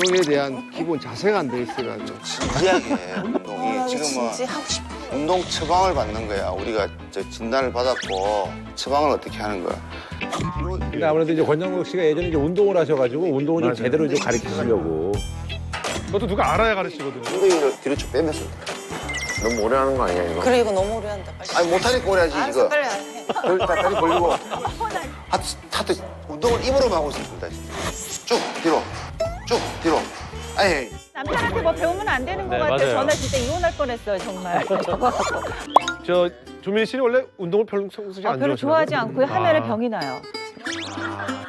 운동에 대한 기본 자세가 안 돼 있어가지고. 진지하게 운동이 지금은 진지하고 싶어. 운동 처방을 받는 거야. 우리가 저 진단을 받았고 처방을 어떻게 하는 거야. 근데 아무래도 이제 권정국 씨가 예전에 이제 운동을 하셔가지고 운동을 좀 제대로 좀 가르치시려고. 그것도 누가 알아야 가르치거든. 엉덩이를 뒤로 쭉 빼면서. 너무 오래 하는 거 아니야, 이거? 그래 이거 너무 오래 한다. 빨리. 아니 못하니까 오래 하지 알았어 이거. 빨리 해. 다리 벌리고. 하트 운동을 입으로 하고 있습니다. 쭉 뒤로. 쭉 뒤로. 아니 남편한테 뭐 배우면 안 되는 것 같아. 맞아요. 전화 진짜 이혼할 뻔했어요 정말. 저거 갖고. 저 조민 씨는 원래 운동을 별로 성수지 안 별로 좋아하시나요? 좋아하지 않고요. 하면은 병이 나요.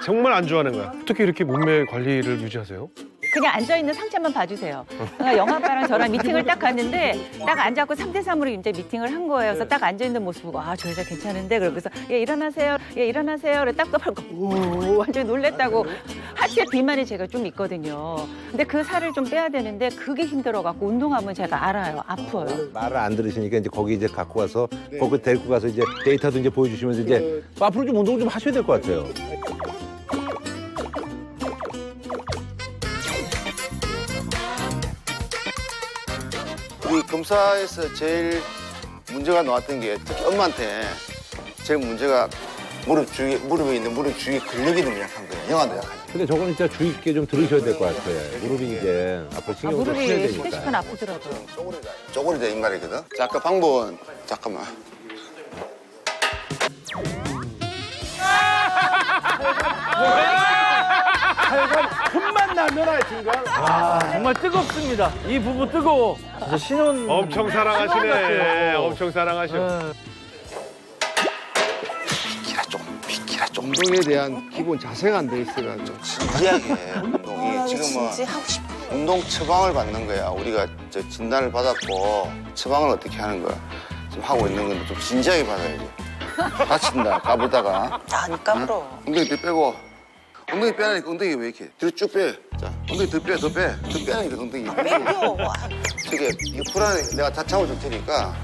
정말 안 좋아하는 거야. 어떻게 이렇게 몸매 관리를 유지하세요? 그냥 앉아있는 상체만 봐주세요. 그러니까 영아빠랑 저랑 미팅을 딱 갔는데 딱 앉아갖고 3대3으로 이제 미팅을 한 거예요. 그래서 딱 앉아있는 모습 보고 아, 저 여자 괜찮은데? 그러고서 예, 일어나세요. 예, 일어나세요. 그래 딱 떠발고 오, 완전히 놀랬다고. 하체 비만이 제가 좀 있거든요. 근데 그 살을 좀 빼야 되는데 그게 힘들어갖고 운동하면 제가 알아요. 아파요. 말을 안 들으시니까 이제 거기 이제 갖고 와서 거기 데리고 가서 이제 데이터도 이제 보여주시면서 이제 앞으로 좀 운동 좀 하셔야 될 것 같아요. 우리 검사에서 제일 문제가 나왔던 게 특히 엄마한테 제일 문제가 무릎에 있는 무릎 주위에 근력이 너무 약한 거예요. 영아도 약하지. 근데 저거는 진짜 주의 깊게 좀 들으셔야 될 것 같아요. 무릎이 이제 앞으로 아, 신경을 좀 써야 무릎이 시대식은 되니까. 아프더라고요. 쪼그리자 이 말이거든. 자, 아까 방법은 잠깐만. 틈만 나면 하여튼간 정말 뜨겁습니다. 이 부부 뜨거워. 진짜 신혼 엄청 사랑하시네. 엄청 사랑하셔. 비키라 좀. 운동에 대한 기본 자세가 안 돼 있어가지고. 진지하게 운동이 지금은 진지하고 싶어. 운동 처방을 받는 거야. 우리가 저 진단을 받았고 처방을 어떻게 하는 거야. 지금 하고 있는 건데 좀 진지하게 받아야지. 다친다 까불다가. 안 까불어. 엉덩이 뒤 빼고. 엉덩이 빼라니까 엉덩이 왜 이렇게 뒤로 쭉 빼. 자, 엉덩이 더 빼, 더 빼. 더 빼라니까 엉덩이. 땡겨. 저게 이거 불안해. 내가 다 잡아줄 테니까.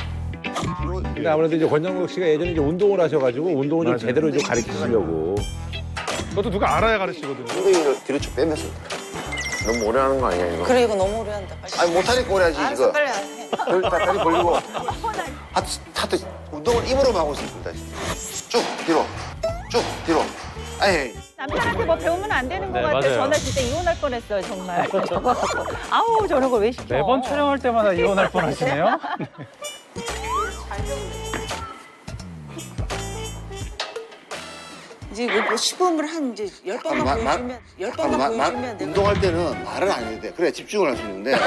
근데 아무래도 이제 권정국 씨가 예전에 이제 운동을 하셔가지고 운동을 좀 제대로 좀 가르치시려고. 그것도 누가 알아야 가르치거든. 엉덩이를 뒤로 쭉 빼면서. 너무 오래 하는 거 아니야, 이거? 그래 이거 너무 오래 한다. 빨리. 아니 못하니까 오래 하지 알았어 이거. 빨리 해. 다리 벌리고. 하트 운동을 입으로 하고 있습니다. 쭉 뒤로. 쭉 뒤로. 아니 남편한테 뭐 배우면 안 되는 것 네, 같아. 맞아요. 전화 진짜 이혼할 뻔했어요 정말. 저거 갖고. 아우 저런 걸 왜 시켜. 매번 촬영할 때마다 이혼할 뻔하시네요. 이제 뭐 시범을 한 이제 10번만 보여주면 10번만 보여주면 내가 운동할 때는 말을 안 해도 돼. 그래야 집중을 할 수 있는데.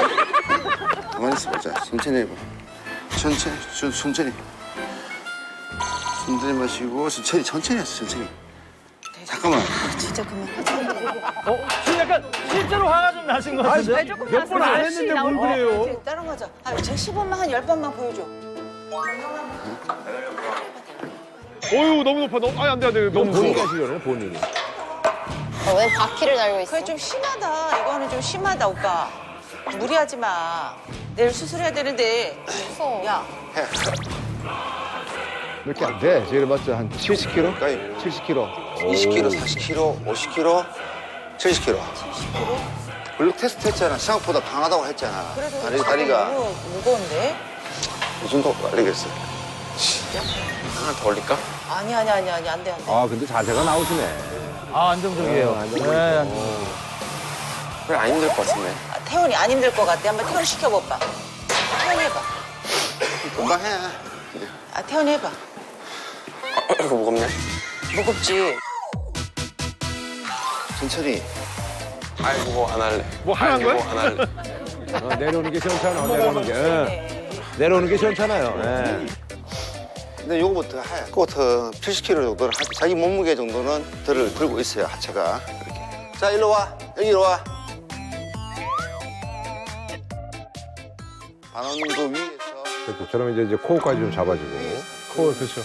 가만히 있어보자. 천천히 해봐. 천천히. 천천히 마시고 천천히 하세요. 천천히. 잠깐만. 진짜 그만하자. 지금 약간 실제로 화가 좀 나신 것 같은데? 아니, 조금 몇 번 안 나서 했는데 나오는 뭘 그래요? 이제 따라가자. 아, 제 시범만 한 10번만 보여줘. 어유 너무 높아. 아니 안 돼, 안 돼. 너무 본인이 무서워. 하시려는 본인이. 왜 바퀴를 달고 있어? 그래 좀 심하다. 이거는 좀 심하다 오빠. 무리하지 마. 내일 수술해야 되는데. 무서워. 야, 해. 몇 개 안 돼. 제가 봤자 한 70kg? 거의 70kg. 20kg, 40kg, 50kg, 70kg. 70kg? 블록 테스트 했잖아. 생각보다 강하다고 했잖아. 그래도 다리가 너무 무거운데? 이 정도 걸리겠어. 하나 더 올릴까? 아니 안 돼. 아 근데 자세가 나오시네. 아, 안정적이에요. 네. 그래, 안 힘들 것 같은데. 아, 태훈이 안 힘들 것 같아. 한번 태훈 시켜볼까? 태훈 해봐. 금방 해. 아, 태훈 해봐. 이거 무겁네. 무겁지? 천천히. 아이고, 안 할래. 뭐 하는 아이고, 거야? 안 할래. 내려오는 게 시원찮아. 내려오는 게. 내려오는 게 시원찮아요. 예. 근데 요거부터 해. 그거부터 70kg 정도는 하지. 자기 몸무게 정도는 들을 들고 있어요, 하체가. 이렇게. 자, 일로 와. 여기로 와. 반원도 위에서 그렇죠. 저러면 이제 코어까지 좀 잡아주고. 코 그렇죠.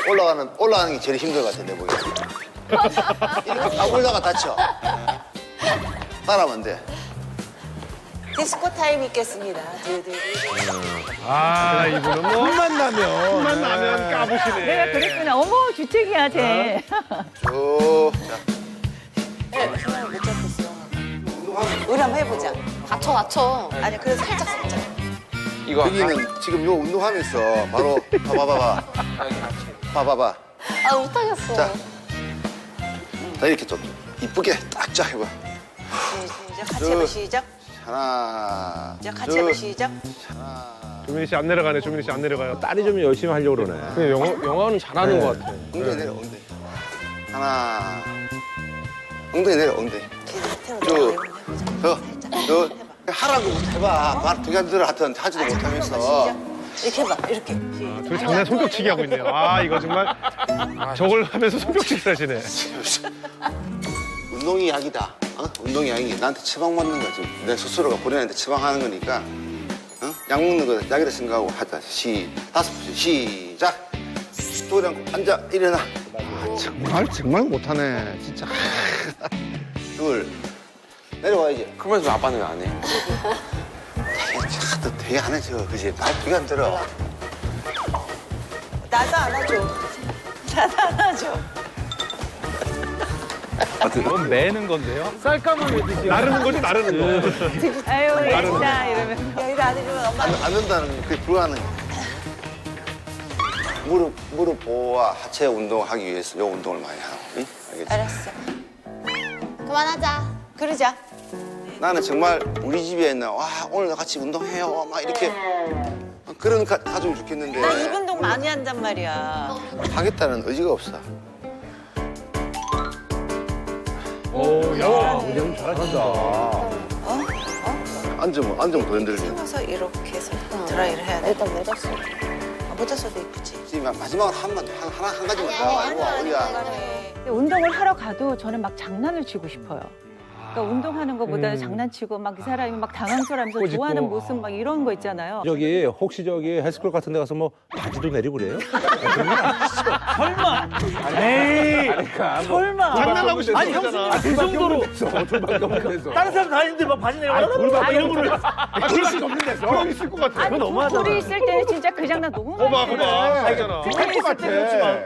올라가는 게 제일 힘들 것 같아, 내 보기에. 이렇게 가보다가 다쳐. 따라하면 안 돼. 디스코 타임 있겠습니다. 아 이분은 뭐 틈만 나면. 틈만 나면 까부시네. 내가 그랬구나. 어머 주책이야 쟤. 쭉. 자. 못 잡겠어. 우리 한번 한번 해보자. 다쳐. 아니 그래서 살짝. 이거 여기는 지금 요 운동하면서 바로 봐봐. 아, 못하겠어. 자, 자 이렇게 좀 이쁘게 딱쫙 해봐. 시작. 같이 해봐. 시작. 하나, 자, 같이 해봐. 시작. 조민희 씨 안 내려가네. 조민희 씨 안 내려가요. 딸이 좀 열심히 하려고 그러네. 근데 영화는 잘하는 것 같아. 엉덩이 내려, 엉덩이. 하나, 엉덩이 내려, 엉덩이. 쭉. 너 하라고 해봐. 말 두 개 들어 하여튼 하지도 못하면서. 이렇게 해봐. 이렇게. 둘이 장난 손뼉치기 하고 있네요. 아 이거 정말 저걸 하면서 손뼉치기 하시네. 운동이 약이다. 운동이 약이 나한테 처방 맞는 거지. 내 스스로가 본인한테 처방하는 거니까. 약 먹는 거 약이라 생각하고 하자. 5번 시작. 쪼그려 앉고 앉아 일어나. 정말 못하네. 진짜. 둘 내려와야지. 그러면서 아빠는 왜 안 해? 너 되게 안 해줘. 그지? 말 두 개 안 들어. 나도 안아줘. 나도 안아줘. 그건 매는 건데요? 쌀감을 매듯이. 나르는 거지 나르는 거. 아유 예쁘다 이러면. 여기도 안아주면 엄마. 안 된다는 게 그게 불가능해. 무릎 보호와 하체 운동하기 위해서 요 운동을 많이 하고. 응? 알겠지? 알았어. 그만하자. 그러자. 나는 정말 우리 집에 있는 와 오늘 같이 운동해요 막 이렇게 그런 가족이 좋겠는데 나 이 운동 많이 한단 말이야. 하겠다는 의지가 없어. 운영 잘하신다. 앉으면 더 힘들지. 세워서 이렇게 해서 드라이를 해야 돼. 일단 묻었어. 모자서도 이쁘지. 지금 마지막으로 한 가지만 더 하고 어디야. 근데 운동을 하러 가도 저는 막 장난을 치고 싶어요. 그러니까 운동하는 것보다는 장난치고 막 이 사람이 막 당황스러워하면서 꼬집고. 좋아하는 모습 막 이런 거 있잖아요. 저기 혹시 저기 헬스클럽 같은 데 가서 뭐 바지도 내리고 그래요? 설마. 에이. 설마. 장난하고 싶은 아니, 거잖아. 형수님 그 정도로. 돌밖에 없는 데서. 다른 사람 다 있는데 막 바지 내고. 돌밖에 이런 거를 돌밖에 없는 데서. 그럼 있을 것 같아. 아니 너무하잖아. 둘이 있을 때는 진짜 그 장난 너무 많이 거봐 해요. 알잖아. 할것 같아.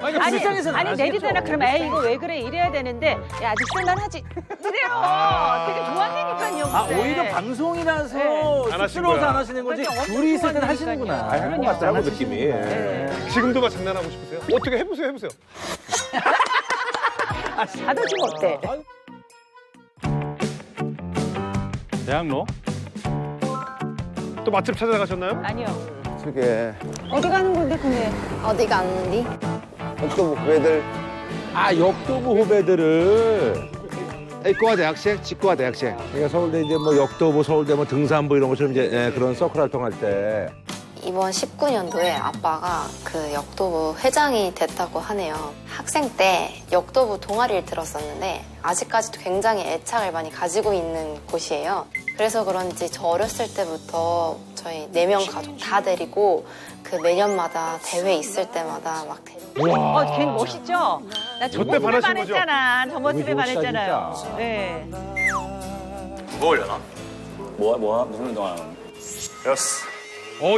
아니, 시장에서는 아니 내리잖아. 그럼 에이 이거 왜 그래 이래야 되는데 야 아직 쓸만하지 이래요. 되게 좋아하니까요. 아, 오히려 방송이라서 안 하신 쑥스러워서 거야. 안 하시는 거지. 그러니까 엄청 둘이 있을 때는 좋아하니까요. 하시는구나. 할것 같다고 느낌이. 지금도 막 장난하고 싶으세요? 어떻게 해보세요. 받아주면 어때? 대학로? 또 맛집 찾아가셨나요? 아니요. 저게 어디 가는 건데 근데? 어디 갔는디? 또 왜들 아 역도부 후배들을 의과 대학생, 치과 대학생. 그러니까 서울대 이제 뭐 역도부, 서울대 뭐 등산부 이런 것처럼 이제 그런 서클 활동할 때 이번 19년도에 아빠가 그 역도부 회장이 됐다고 하네요. 학생 때 역도부 동아리를 들었었는데 아직까지도 굉장히 애착을 많이 가지고 있는 곳이에요. 그래서 그런지 저 어렸을 때부터 저희 4명 가족 다 데리고 그 매년마다 대회 있을 때마다 막 데리고 걔 멋있죠? 나 저 저때 모습에 반하신 거죠? 반했잖아. 저 모습에 너무 좋으시다, 반했잖아요. 진짜. 네. 뭐 하려나? 뭐야? 무슨 운동하는? 여스.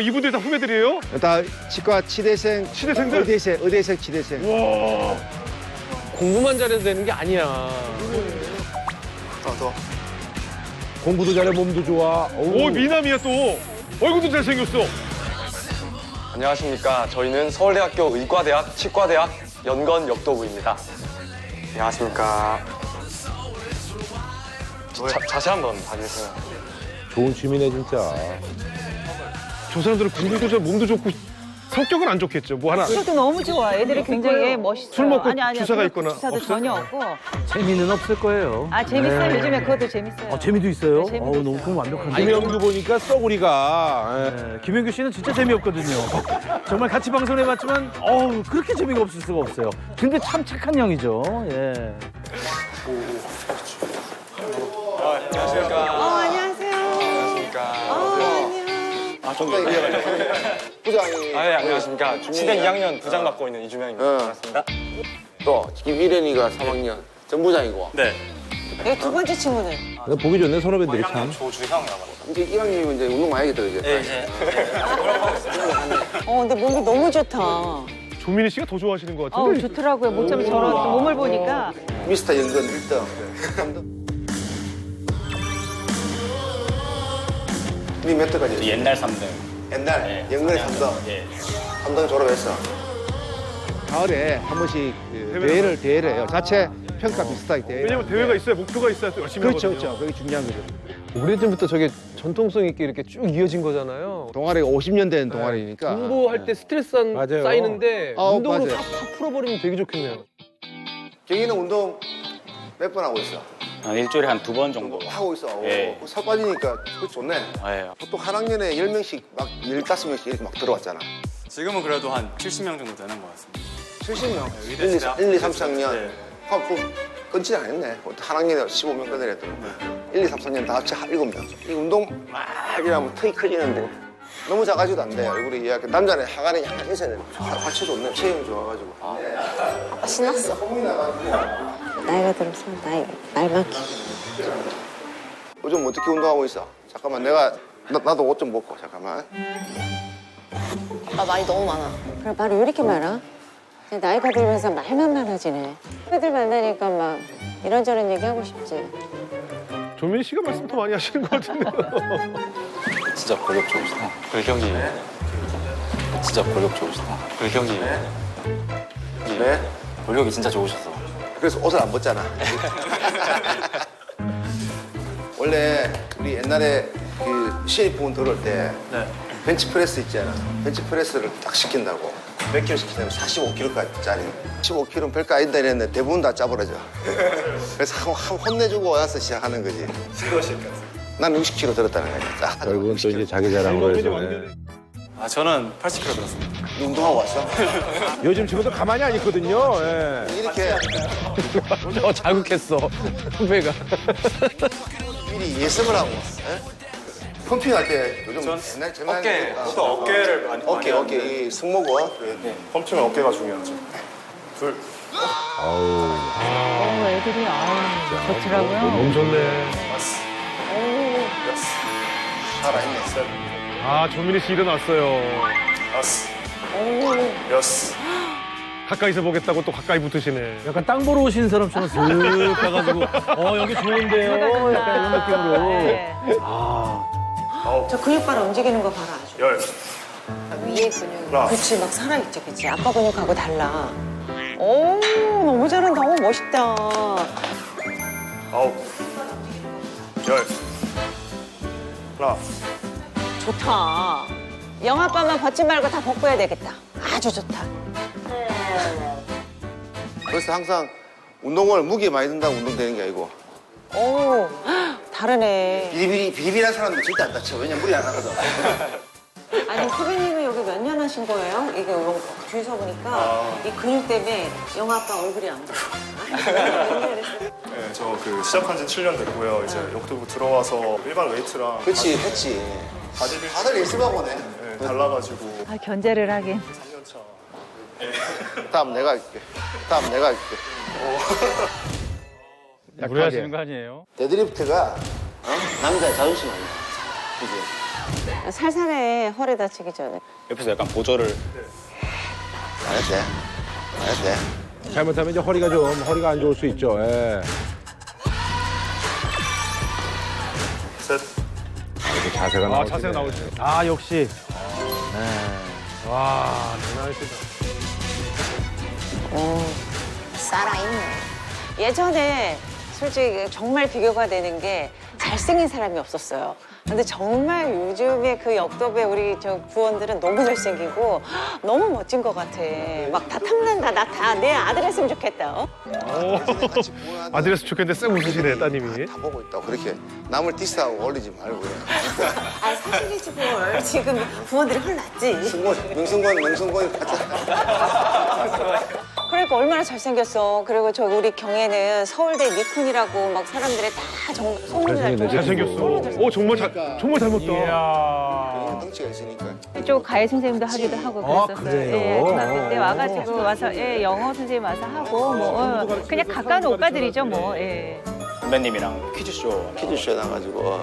이분들 다 후배들이에요? 다 치과 치대생, 치대생들? 의대생 치대생. 와. 공부만 잘해도 되는 게 아니야. 더 공부도 잘해 몸도 좋아. 오 미남이야 또. 얼굴도 잘생겼어. 안녕하십니까. 저희는 서울대학교 의과대학 치과대학 연건 역도부입니다. 안녕하십니까. 자세 한번 봐주세요. 좋은 취미네 진짜. 저 사람들은 공부도 잘 몸도 좋고 성격은 안 좋겠죠. 뭐 하나. 그것도 너무 좋아. 애들이 굉장히 멋있어요. 술 먹고 아니, 주사가 그런 있거나 주사도 없어요? 전혀 없고. 재미는 없을 거예요. 아 재밌어요. 요즘에 그것도 재밌어요. 재미도 있어요? 네, 재미도 너무 있어요. 그럼 완벽한데. 김영규 보니까 썩우리가. 네, 김현규 씨는 진짜 재미없거든요. 정말 같이 방송해봤지만 그렇게 재미가 없을 수가 없어요. 근데 참 착한 형이죠. 예. 안녕하십니까. 안녕하세요. 안녕하십니까. 부장이 아, 네, 안녕하십니까. 치대 2학년 부장 맡고 있는 이주명입니다. 반갑습니다. 또 김일현이가 3학년 전부장이고 네. 여기 두 번째 친구는 근데 보기 좋네 선후배들이 참. 조주형이라고. 이제 1학년이면 이제 운동 많이 하겠다 이제. 네, 이제. 근데 몸이 너무 좋다. 조민희 씨가 더 좋아하시는 것 같은데. 좋더라고요. 목좀 저런 또 몸을 보니까. 미스터 연근 1등. 니몇 대까지? 옛날 3등. 옛날 네, 영문에 4년 3등. 예. 3등 졸업했어. 가을에 한 번씩 그 대회를 해요. 자체 평가 비슷하게 대회. 왜냐면 대회가 있어야 목표가 있어야 또 열심히 그렇죠, 하거든요. 그렇죠. 그게 중요한 거죠. 오래전부터 저게 전통성 있게 이렇게 쭉 이어진 거잖아요. 동아리가 50년 된 동아리니까. 공부할 때 스트레스 맞아요. 쌓이는데 운동으로 맞아요. 팍팍 풀어버리면 되게 좋겠네요. 경희는 운동 몇 번 하고 있어? 한 일주일에 한 2번 정도. 하고 있어. 예. 살 빠지니까 그거 좋네. 예. 보통 한 학년에 10명씩 막 15명씩 이렇게 막 들어왔잖아. 지금은 그래도 한 70명 정도 되는 것 같습니다. 70명. 의대 1, 2, 대학 1, 2 3, 4학년. 네. 그럼 그 끊지 안 했네. 한 학년에 15명 끊으랬더니 1, 2, 3, 4년 다 합쳐 7명. 이 운동 막 이러면 턱이 커지는데 너무 작아지도 안 돼. 얼굴이 이렇게 남자는 하관이 약간 있어야 돼. 하체 좋네. 체형이 좋아가지고. 아빠 신났어. 나이가 들어서 말 많기. 요즘 어떻게 운동하고 있어? 잠깐만 나도 옷 좀 벗고 잠깐만. 아빠 말이 너무 많아. 그래 말이 왜 이렇게 많아? 나이가 들면서 말만 많아지네. 애들 만나니까 막 이런저런 얘기하고 싶지. 조민 씨가 말씀 더 많이 하시는 것 같은데요. 진짜 골격 좋으시다. 골격이. 진짜 골격 좋으시다. 골격이. 네? 골격이 진짜 좋으셨어. 그래서 옷을 안 벗잖아. 원래 우리 옛날에 그 신입부원 들어올 때 벤치프레스 있잖아. 벤치프레스를 딱 시킨다고. 몇 킬로 시키냐면 45킬로까지. 15킬로는 별거 아니다 이랬는데 대부분 다 짜버려져. 그래서 한 혼내주고 와서 시작하는 거지. 난 60킬로 들었다는 거야. 자, 결국은 또 이제 자기 자랑으로 해서. 예. 아, 저는 80kg 들었습니다. 운동하고 왔어? 요즘 친구들 가만히 안 있거든요. 예. 이렇게 자극했어 후배가. 미리 예습을 하고 왔어. 펌핑할 때 요즘 옛날 제말 어깨를 많이 어깨 이 승모근 펌핑은 어깨가 중요하죠. 둘. 애들이 좋더라고요. 너무 좋네. 살아있네. 아, 조민희 씨 일어났어요. 다섯. 여섯. 가까이서 보겠다고 또 가까이 붙으시네. 약간 땅 보러 오신 사람처럼 슥 가가지고 여기 좋은데요. 약간 이런 느낌으로. 네. 저 근육 바라 움직이는 거 봐라 아주. 열. 위에 근육. 하나. 그치 막 살아있죠 그치. 아빠 근육하고 달라. 오 너무 잘한다. 오 멋있다. 아홉. 열. 하나. 좋다. 영아빠만 벗지 말고 다 벗고 해야 되겠다. 아주 좋다. 그래서 항상 운동을 무게 많이 든다고 운동되는 게 아니고 오 다르네. 비리비리한 사람들 절대 안 다쳐. 왜냐면 무리 안 하거든. 아니 후배님은 여기 몇 년 하신 거예요? 이게 뒤에서 보니까 이 근육 때문에 영아빠 얼굴이 안 보여. 네, 저 그 시작한 지 7년 됐고요. 이제 역도부 들어와서 일반 웨이트랑 그렇지 했지. 바디빌딩 다들 예습하고 네. 달라가지고 아, 견제를 하긴. 3년 차. 다음 내가 할게. 무리하시는 거 아니에요? 데드리프트가 남자의 자존심 아니야. 그지? 살살해 허리 다치기 전에. 옆에서 약간 보조를. 잘했대. 잘못하면 이제 허리가 안 좋을 수 있죠. 예. 셋. 이렇게 자세가 나오죠. 자세가 나오죠. 아 역시. 와, 장난 아니시다. 살아있네. 예전에 솔직히 정말 비교가 되는 게 잘생긴 사람이 없었어요. 근데 정말 요즘에 그 역도배 우리 저 부원들은 너무 잘생기고 너무 멋진 것 같아. 막 다 탐난다. 나 다 내 아들 했으면 좋겠다. 어? 아들에서 좋겠는데 쌩 웃으시네, 따님이. 다 보고 있다고 그렇게 남을 디스하고 올리지 말고 아 사실이지 뭘. 지금 부원들이 헐났지. 명승권 같아. 그러니까 얼마나 잘생겼어. 그리고 저 우리 경애는 서울대 미쿤이라고 막 사람들이 다 소문이 날 정도로 잘생겼어. 오, 정말 닮았다. 덩치가 있으니까. 이쪽 가해 선생님도 하기도 하고 그랬었어요. 그래요? 예, 중학교 때 와가지고 와서 영어 선생님 와서 하고 뭐 그냥 가까운 오빠들이죠 뭐. 예. 선배님이랑 퀴즈쇼. 퀴즈쇼 나가지고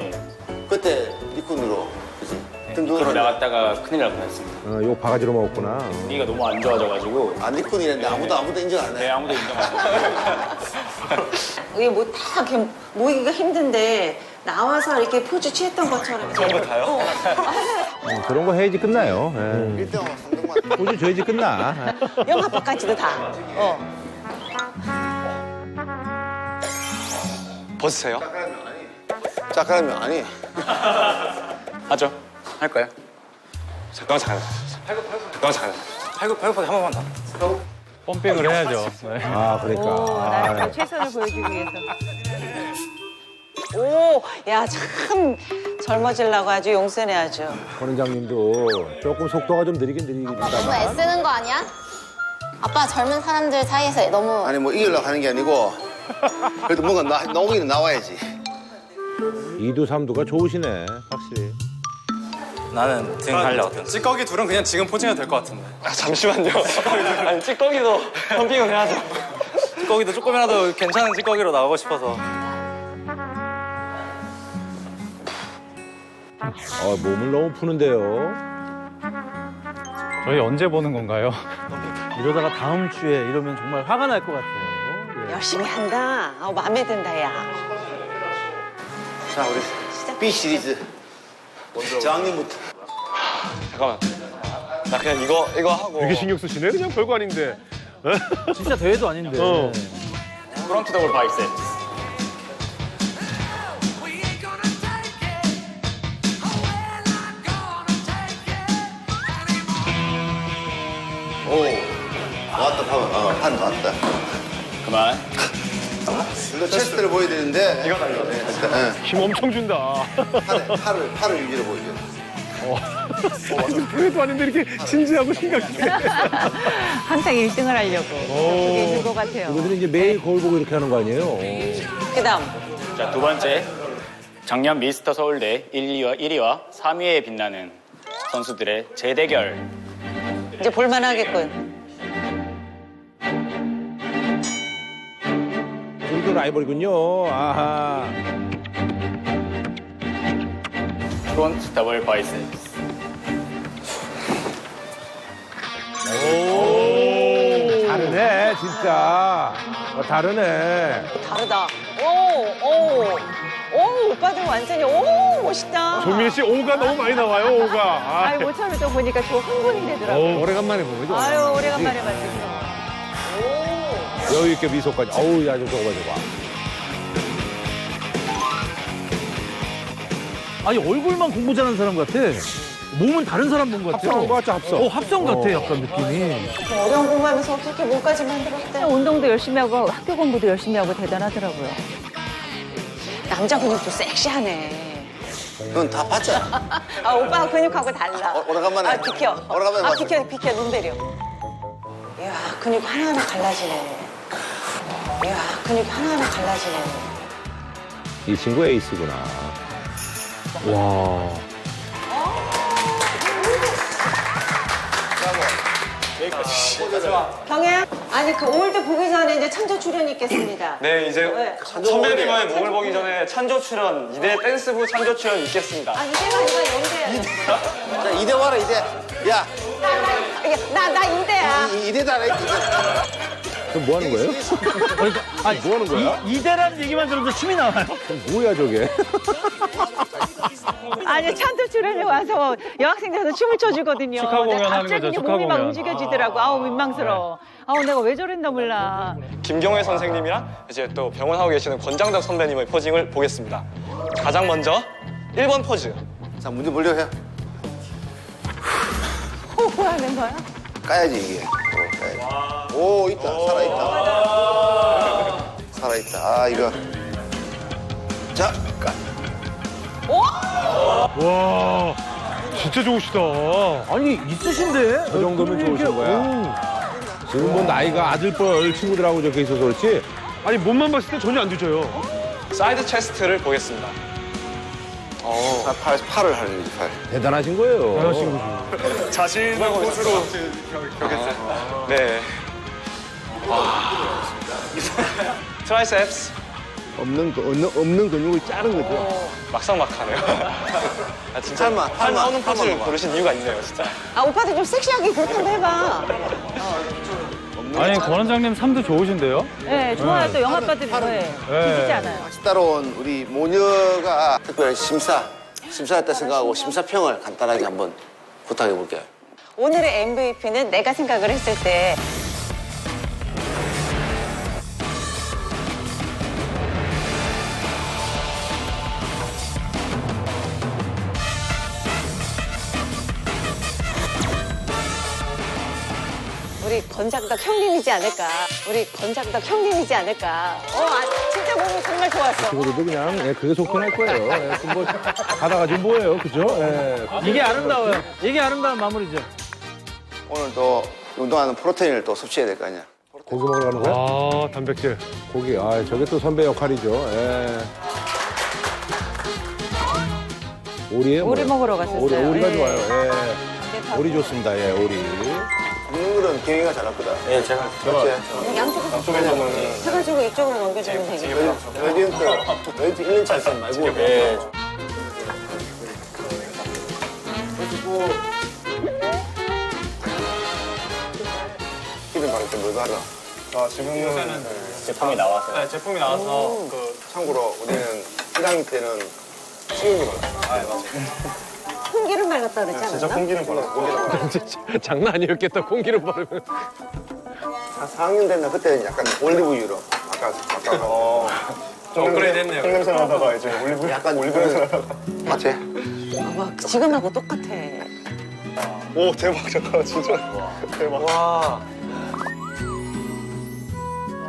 그때 리쿤으로 그지? 그걸 나갔다가 큰일 날 뻔했습니다. 욕 바가지로 먹었구나. 분위기가 너무 안 좋아져가지고. 리쿤이랬는데 아무도 인정 안 해. 네, 아무도 인정 안 해요. 이게 뭐 다 이렇게 모이기가 힘든데 나와서 이렇게 포즈 취했던 것처럼. 전부 다요? 그런 거 해야지 끝나요. 예. 1등하고 3등만. 호주 줘야지 끝나. 영화법까지도 다. 벗으세요. 짝가라면 아니. 하죠. 할 거예요. 잠깐만. 팔굽혀펴기 한 번만 더. 펌핑을 해야죠. 네. 아, 그러니까. 오, 아, 나의 최선을 보여주기 위해서. 오, 야, 참 젊어지려고 아주 용세네 아주. 권 원장님도 조금 속도가 좀 느리긴 너무 느리겠다만. 애쓰는 거 아니야? 아빠 젊은 사람들 사이에서 너무 아니 뭐 이기려고 하는 게 아니고 그래도 뭔가 나오기는 나와야지. 2두 3두가 좋으시네, 확실히. 나는 등 하려고. 찌꺼기 둘은 그냥 지금 포징해도 될 것 같은데. 아, 잠시만요. 아니, 찌꺼기도 펌핑을 해야죠. 찌꺼기도 조금이라도 괜찮은 찌꺼기로 나가고 싶어서. 몸을 너무 푸는데요. 저희 언제 보는 건가요? 이러다가 다음 주에 이러면 정말 화가 날 것 같아요. 예. 열심히 한다. 마음에 든다, 야. 자 우리 B 시리즈 저학년부터. 잠깐만. 나 그냥 이거 하고. 되게 신경 쓰시네. 그냥 별거 아닌데. 진짜 대회도 아닌데. 프론트 더블 바이셉스. 오 나왔다 판 나왔다. 그만. 이거 체스트를 보여드리는데 이건 아니죠. 힘 엄청 준다. 팔을 위주로 보여줘. 별거 아닌데 이렇게 진지하고 심각해. 항상 1등을 하려고 그게 있는 것 같아요. 이분들은 이제 매일 거울 보고 이렇게 하는 거 아니에요? 그 다음. 자, 두 번째. 작년 미스터 서울대 1위와 3위에 빛나는 선수들의 재대결. 이제 볼만하겠군. 우리도 라이벌이군요. 아하. 프론트 더블 바이셉스. 다르네, 진짜. 다르네. 다르다. 오, 오빠들 완전히, 멋있다. 조민 씨 오가 너무 많이 나와요, 오가. 아유, 모처럼 또 보니까 저 흥분이 되더라고요. 오래간만에 보죠. 아유, 오래간만에 봤어요. 여유 있게 미소까지. 어우, 야, 저거 봐. 아니 얼굴만 공부 잘하는 사람 같아. 몸은 다른 사람 본 것 같아요. 합성한 거 같죠, 합성. 합성 같아, 약간 느낌이. 어려운 공부하면서 어떻게 몸까지 만들었대. 운동도 열심히 하고 학교 공부도 열심히 하고 대단하더라고요. 남자 근육도 섹시하네. 그건 다 봤잖아. 오빠 근육하고 달라. 오래간만에. 비켜. 오래간만에 봤어. 비켜, 눈 내려. 이야, 근육 하나하나 갈라지네. 이 친구 에이스구나. 와. 경혜야? 아니, 그 올드 보기 전에 이제 찬조 출연이 있겠습니다. 네, 이제 선배님의 몸을 보기 전에 찬조 출연, 2대 댄스부 찬조 출연 있겠습니다. 이대가 아니라 영대야. 자 이대 와라 이대. 야 나 인대야. 이대다 이대. 그럼 뭐 하는 거예요? 그러니까 아니 뭐 하는 거야? 이대라는 얘기만 들어도 춤이 나와요. 뭐야, 저게? 아니, 찬도 출연에 와서 여학생들한테 춤을 춰주거든요. 축하 공연 하는 갑자기 거죠, 이제 축하 몸이 막 공연. 움직여지더라고. 아우, 민망스러워. 아우, 내가 왜 저랬나 몰라. 김경회 선생님이랑 이제 또 병원하고 계시는 권장덕 선배님의 포징을 보겠습니다. 가장 먼저 1번 포즈. 자 문제 보려 해. 뭐 하는 거야? 까야지 이게. 까야지. 오 있다 살아있다. 아 이거. 자 까. 와, 진짜 좋으시다. 아니 있으신데? 그 정도면 좋으신 거야. 지금 뭐 나이가 아들뻘 친구들하고 저렇게 있어서 그렇지. 아니, 몸만 봤을 때 전혀 안 뒤져요. 사이드 체스트를 보겠습니다. 팔을 하는 거지 팔. 대단하신 거예요. 잘하신 거죠. 자신의 포즈로 네. 트라이셉스. 없는 근육을 자른 거죠. 막상막하네요. 아, 진짜 팔만, 팔 나오는 팔만 포즈를 봐봐. 고르신 이유가 있네요, 진짜. 오빠도 좀 섹시하게 그렇게 한번 해봐. 없는 아니 권 원장님 삶도 좋으신데요? 네, 좋아요. 또 영아빠들 뭐해. 뒤지지 않아요. 같이 따라온 우리 모녀가 특별히 심사했다 생각하고 심사평을 간단하게 한번 부탁해 볼게요. 오늘의 MVP는 내가 생각을 했을 때 우리 권장덕 형님이지 않을까. 우리 권장덕 형님이지 않을까. 진짜 몸이 정말 좋았어. 그래도 그냥 그게 속도 날 거예요. 뭐 받아가지고 뭐예요, 그죠? 이게 아름다워요. 이게 아름다운 마무리죠. 오늘 또 운동하는 프로테인을 또 섭취해야 될 거 아니야. 고기 먹으러 가는 거야? 아, 단백질. 고기, 저게 또 선배 역할이죠. 오리에 오리 먹으러 갔었어요. 오리가 예. 좋아요. 근데 다 오리 좋습니다. 오리. 먹는 거는 경희가 잘할 거다. 예, 제가. 그렇지. 양쪽에서 해가지고 이쪽으로 넘겨주면 되겠다. 레디언트 1년차 했으면 말고. 예. 기름 바를 때뭘 바르나? 지금은 제품이 나와서. 네, 제품이 나와서 참고로 우리는 1학년 때는 식용유 발랐어. 콩기름 발랐다 그랬지 않았나? 진짜 콩기름 발랐어. 장난 아니었겠다, 콩기름 바르면. 한 4학년 됐나 그때는 약간 올리브유로 아까 업그레이드 했네요. 콩냄새 나다가 이제 올리브유 약간 올리브유 맞지? 와, 지금하고 똑같아. 오 대박 잠깐 진짜 대박. 와.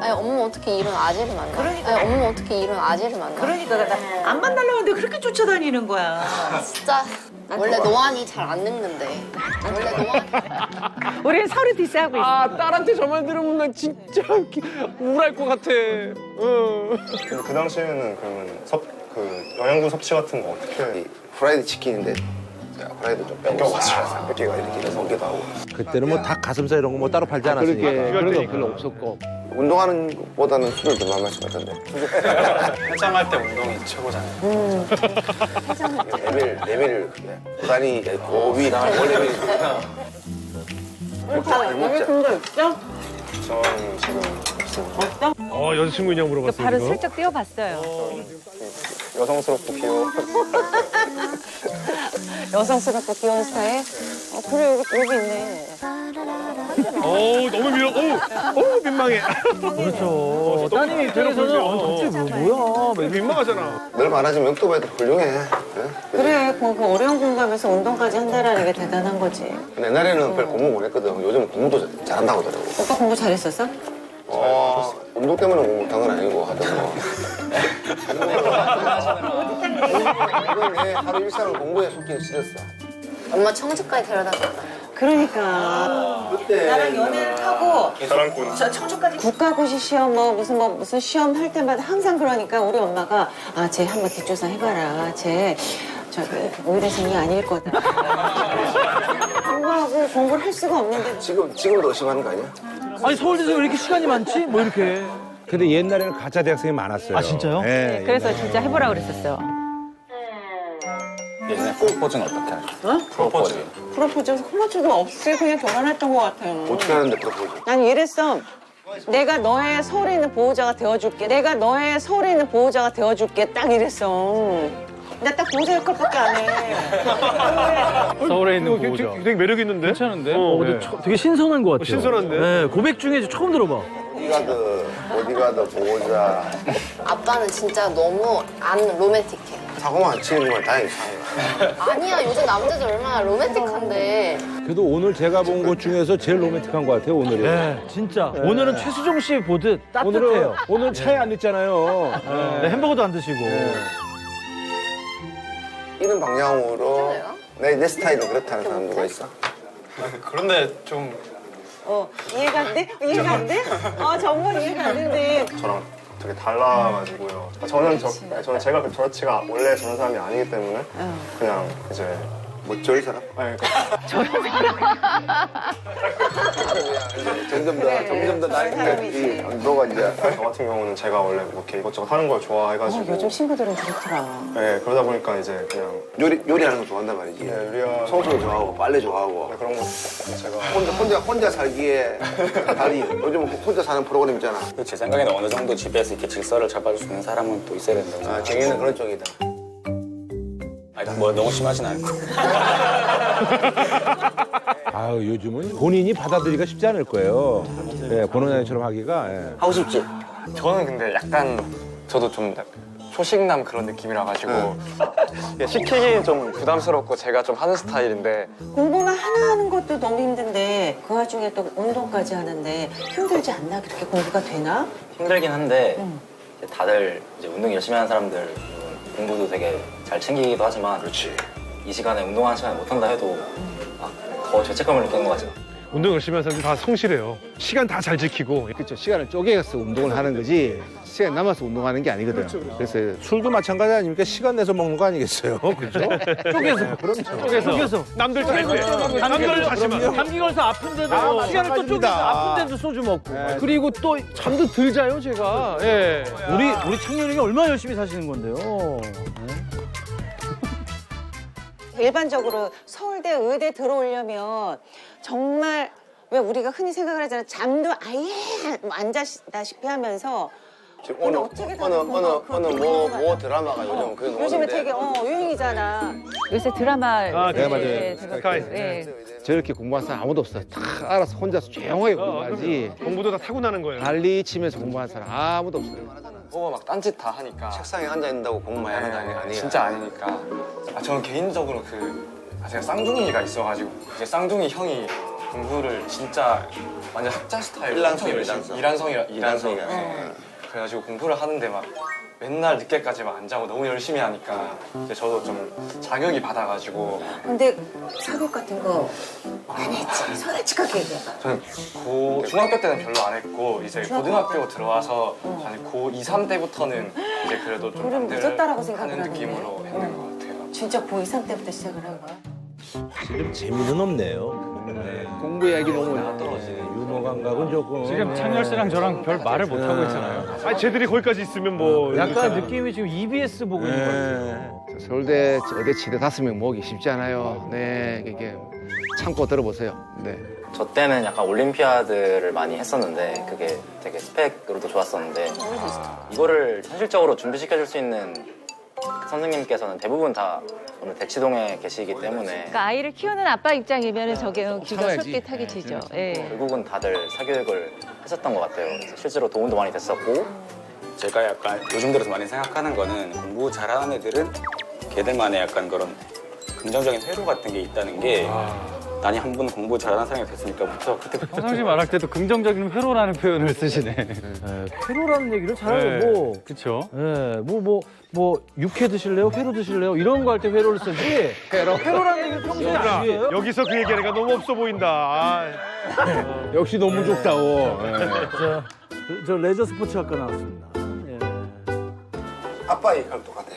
아니 엄마 어떻게 이런 아재를 만나? 그러니까. 아니 엄마 어떻게 이런 아재를 만나? 그러니까 안 만나려고 하는데 그렇게 쫓아다니는 거야. 진짜 원래 노안이 잘 안 늙는데. 원래 노안이. 우리는 서로 디스하고 있어. 아, 딸한테 저 말 들으면 나 진짜 우울할 것 같아. 그 당시에는 그러면 영양분 섭취 같은 거 어떻게? 이 프라이드 치킨인데 프라이드 좀 뺏겨가지고 몇 개가 이렇게 해서 오기도 하고. 그때는 뭐 닭 가슴살 이런 거 뭐 따로 팔지 않았으니까. 그런 거 별로 없었고. 운동하는 것보다는 술을 더 많이 마실 것 같은데. 해장할 때 운동이 최고잖아요. 레벨을 고다니 고비 원레벨. 여기 근거 있어? 저는 지금 없습니다. 여자친구 인형 물어봤어요. 발을 이거? 슬쩍 띄워봤어요. 여성스럽고 귀여워. 여성스럽고 귀여운 스타일? 그래, 여기 있네. 너무 밀어. 민망해. 그렇죠. 따님 입장에서는 갑자기 뭐야? 민망하잖아. 늘 많아지면 역도배도 훌륭해. 그래, 그 어려운 공감에서 운동까지 한다라는 게 대단한 거지. 근데 옛날에는 별 공부 못했거든. 요즘 공부도 잘한다고 하더라고. 오빠 공부 잘했었어? 운동 때문에 공부 못한 건 아니고 하여튼 뭐. 이건 내 하루 일상을 공부에 쏟기는 싫었어. 엄마 청주까지 데려다 줬다. 그러니까. 나랑 연애를 하고 사랑꾼. 청주까지 국가고시 시험 무슨 시험 할 때마다 항상 그러니까 우리 엄마가 쟤 한번 뒷조사 해봐라. 쟤 의대생이 아닐 거다. 공부하고 공부를 할 수가 없는데 지금도 의심하는 거 아니야? 아니 서울대에서 왜 이렇게 시간이 많지? 뭐 이렇게. 근데 옛날에는 가짜 대학생이 많았어요. 아, 진짜요? 네, 그래서 진짜 해보라 그랬었어요. 예전에 프로포즈는 어떻게 하죠? 프로포즈. 프로포즈가 없이 그냥 결혼했던 것 같아요. 어떻게 하는데 프로포즈? 난 이랬어. 내가 너의 서울에 있는 보호자가 되어줄게. 내가 너의 서울에 있는 보호자가 되어줄게. 딱 이랬어. 나 딱 보호자 역할밖에 안 해. 서울에 있는 보호자. 되게 매력 있는데? 괜찮은데? 근데 되게 신선한 것 같아요. 신선한데? 네, 고백 중에 처음 들어봐. 어디가더 보호자. 아빠는 진짜 너무 안 로맨틱해. 사고만 안 치는 건 다행히 사는 거야. 아니야 요즘 남자들 얼마나 로맨틱한데. 그래도 오늘 제가 본 것 중에서 제일 로맨틱한 것 같아요, 오늘이. 네, 진짜. 오늘은 최수종 씨 보듯 따뜻해요. 오늘 차에 안 있잖아요. 네, 햄버거도 안 드시고. 이런 방향으로 내 스타일은 그렇다는 사람 누가 있어? 그런데 좀 이해가 안 돼? 이해가 안 돼? 정말 이해가 안 되는데. 저랑 되게 달라가지고요. 저는 제가 저렇지가 원래 저런 사람이 아니기 때문에 그냥 이제 뭐 저희 사람? 네. 점점 더 나이가 이 운동가 이제. 저 같은 경우는 제가 원래 뭐 이렇게 이것저것 하는 걸 좋아해가지고. 요즘 친구들은 그렇더라. 네, 그러다 보니까 이제 그냥 요리하는 거 좋아한단 말이지. 네, 요리하. 청소도 좋아하고 빨래 좋아하고. 네, 그런 거 제가. 혼자 살기에 달리 요즘 혼자 사는 프로그램 있잖아. 제 생각에는 어느 정도 집에서 이렇게 질서를 잡아줄 수 있는 사람은 또 있어야 된다고 아, 생각해요. 정혜는 그런 쪽이다. 아니, 뭐 너무 심하진 않고. 아유, 요즘은 본인이 받아들이기가 쉽지 않을 거예요. 예, 권원장처럼 하기가. 예. 하고 싶지? 저는 근데 약간 저도 좀 초식남 그런 느낌이라 가지고 시키기 좀 부담스럽고 제가 좀 하는 스타일인데 공부만 하나 하는 것도 너무 힘든데 그 와중에 또 운동까지 하는데 힘들지 않나? 그렇게 공부가 되나? 힘들긴 한데 이제 다들 이제 운동 열심히 하는 사람들 공부도 되게 잘 챙기기도 하지만 그렇지. 이 시간에 운동하는 시간에 못한다 해도 더 죄책감을 느끼는 것 같아요. 운동 열심히 하는 사람들 다 성실해요. 시간 다 잘 지키고. 그렇죠. 시간을 쪼개서 운동을 하는 거지 시간 남아서 운동하는 게 아니거든. 그래서 술도 마찬가지 아닙니까? 시간 내서 먹는 거 아니겠어요? 그렇죠? 쪼개서. 그럼요. 쪼개서. 남들 잘 돼. 남들 자시만. 감기 걸려서 아픈데도 시간을 또 쪼개서 아픈데도 소주 먹고. 그리고 또 잠도 들 자요, 제가. 예. 우리 창렬이가 얼마나 열심히 사시는 건데요. 일반적으로 서울대, 의대 들어오려면 정말 왜 우리가 흔히 생각을 하잖아. 잠도 아예 안 자다시피 하면서 지금 어느 드라마가 요즘 그게 너무 요즘에 되게 유행이잖아. 요새 드라마. 네, 맞아요. 예, 스카이. 예. 저렇게 공부하는 사람 아무도 없어. 다 알아서 혼자서 조용하게 공부하지. 공부도 다 타고나는 거예요. 달리 치면서 공부하는 사람 아무도 없어요. 보고 막 딴짓 다 하니까 책상에 앉아 있는다고 공부만 하는 게 아니야. 진짜 아니니까. 저는 개인적으로 제가 쌍둥이가 있어가지고 이제 쌍둥이 형이 공부를 진짜 완전 학자 스타일 이란성이라 그래가지고 공부를 하는데 막 맨날 늦게까지 막 안 자고 너무 열심히 하니까 이제 저도 좀 자극이 받아가지고. 근데 사교육 같은 거 안 했지? 솔직하게 얘기해봐. 저는 중학교 때는 별로 안 했고 이제 고등학교 들어와서 한 고2, 3때부터는 이제 그래도 좀 우리는 늦었다라고 생각을 하는 하는데. 느낌으로 했는 것 같아요. 진짜 고2, 3 때부터 시작을 한 거야? 좀 재미는 없네요. 네. 공부 이야기 너무 유머 감각은 조금. 지금 창렬 씨랑 저랑 별 말을 못 하고 있잖아요. 아니, 쟤들이 거기까지 있으면 뭐. 약간 느낌이 지금 EBS 보고 있는 것 같아요. 서울대, 의대, 치대 5명 모으기 쉽지 않아요. 네, 이게 참고 들어보세요. 네. 저 때는 약간 올림피아드를 많이 했었는데 그게 되게 스펙으로도 좋았었는데 이거를 현실적으로 준비시켜줄 수 있는 선생님께서는 대부분 다 오늘 대치동에 계시기 때문에 그러니까 아이를 키우는 아빠 입장이면 저게 귀가 참아야지. 솔깃하게지죠. 예. 결국은 다들 사교육을 했었던 것 같아요. 그래서 실제로 도움도 많이 됐었고 제가 약간 요즘 들어서 많이 생각하는 거는 공부 잘하는 애들은 걔들만의 약간 그런 긍정적인 회로 같은 게 있다는 게 난이 한 번 공부 잘하는 사람이 됐으니까부터 그때부터 평상시 말할 때도 긍정적인 회로라는 표현을 쓰시네. 회로라는 얘기를 잘하고 그렇죠. 뭐 육회 드실래요? 회로 드실래요? 이런 거 할 때 회로를 쓰지. 회로라는 얘기를 평소에 안 써요? 여기서 그 얘기하니까 너무 없어 보인다. 역시 너무 좋다고. 저 레저 스포츠학과 나왔습니다. 예. 아빠 얘기랑 똑같아.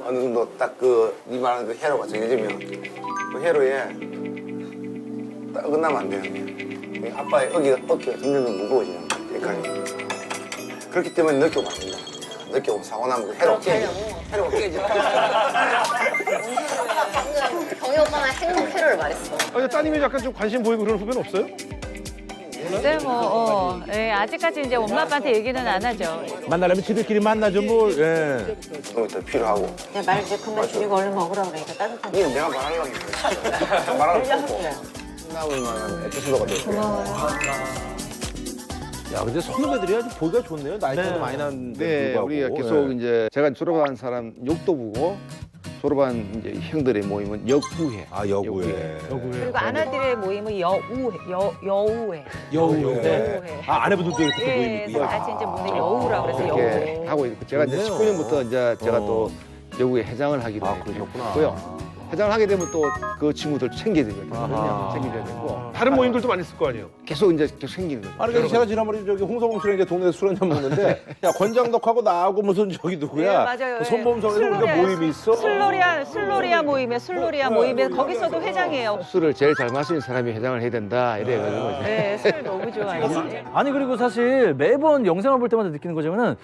어느 정도 딱 네 말하는 그 회로가 정해지면 그 회로에 딱 어긋나면 안 돼요. 아빠의 어깨가 점점 더 무거워지는 거야. 여기까지. 그렇기 때문에 늦게 오면 안 된다. 늦게 오면 사고 나면 그 회로가 깨져. 회로가 깨져. 방금 경희 오빠가 행복 회로를 말했어. 아니, 따님이 약간 좀 관심 보이고 그런 후배는 없어요? 네, 예, 아직까지 이제 엄마 아빠한테 얘기는 안 하죠. 만나려면 지들끼리 만나죠, 뭘. 예. 그런 더 필요하고. 야, 말 이제 그만 줄이고 얼른 먹으라 그러니까 따뜻한 이거 내가 말하려고 했어. 말하려고 했고. 나올 만한 에피소드가 됐어. 야, 근데 선후배들이 아주 보기가 좋네요. 나이차도 많이 났는데. 네, 불구하고. 우리가 계속 이제 제가 졸업한 사람 욕도부고 졸업한 이제 형들의 모임은 역우회. 아, 여구회. 그리고 아나들의 모임은 여우회. 여우회. 아, 아내분들도 이렇게 또 모임이 예, 있고요. 같이 이제 문을 여우라고 그래서 이렇게 여우회. 하고 있고 제가 이제 좋네요. 19년부터 이제 제가 또 여우회 회장을 하기로 아, 그러셨구나. 했고요. 회장을 하게 되면 또 그 친구들 챙겨야 되거든요. 챙겨줘야 되고. 다른 모임들도 많이 있을 거 아니에요? 계속 이제 계속 생기는 거죠. 아니, 그래서 제가 지난번에 저기 홍성홍 씨랑 이제 동네에서 술 한잔 먹는데, 야, 권장덕하고 나하고 무슨 저기 누구야? 네, 맞아요. 그 손범성에서 우리가 술로리아, 모임이 있어? 술로리아 모임에 거기서도 회장이에요. 술을 제일 잘 마시는 사람이 회장을 해야 된다 이래가지고 이제. 네, 술 너무 좋아해요. 아니 그리고 사실 매번 영상을 볼 때마다 느끼는 거지만은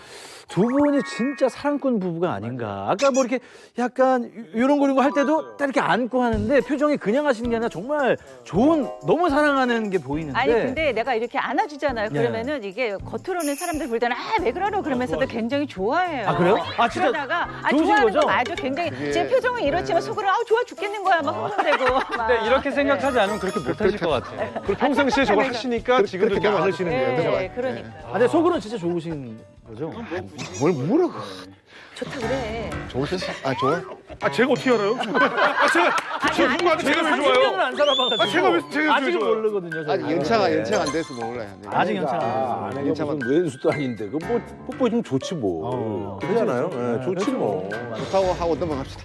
두 분이 진짜 사랑꾼 부부가 아닌가. 아까 뭐 이렇게 약간 이런 거 할 때도 딱 이렇게 안고 하는데 표정이 그냥 하시는 게 아니라 정말 좋은 너무 사랑하는 게 보이는데. 아니 근데 내가 이렇게 안아주잖아요. 네. 그러면은 이게 겉으로는 사람들 볼 때는 왜 그러노 그러면서도 굉장히 좋아해요. 아, 그래요? 아, 진짜 그러다가 좋으신 좋아하는 거죠? 거 맞아. 굉장히 제 표정은 이렇지만 속으로 좋아 죽겠는 거야 막 흥분되고. 막. 근데 이렇게 생각하지 않으면 그렇게 못하실 것 같아요. 그리고 평상시에 저걸 하시니까 지금도 이렇게 안 하시는 거예요. 네, 그러니까. 아, 근데 속으로는 진짜 좋으신 거죠? 뭘 물어? 좋다 그래. 좋으셨어? 좋아? 제가 어떻게 알아요? 제가 누구한테 제가 왜 30년을 좋아요? 안 살아봐가지고. 제가 왜 아직은 좋아요? 모르거든요. 아직 연차가 안 돼서 몰라요. 아직 연차가 안 돼서. 아내가 무슨 왼수도 아닌데, 그 뭐, 뽀뽀해주면 좋지 뭐. 그러잖아요. 예, 좋지 뭐. 좋다고 하고 넘어갑시다.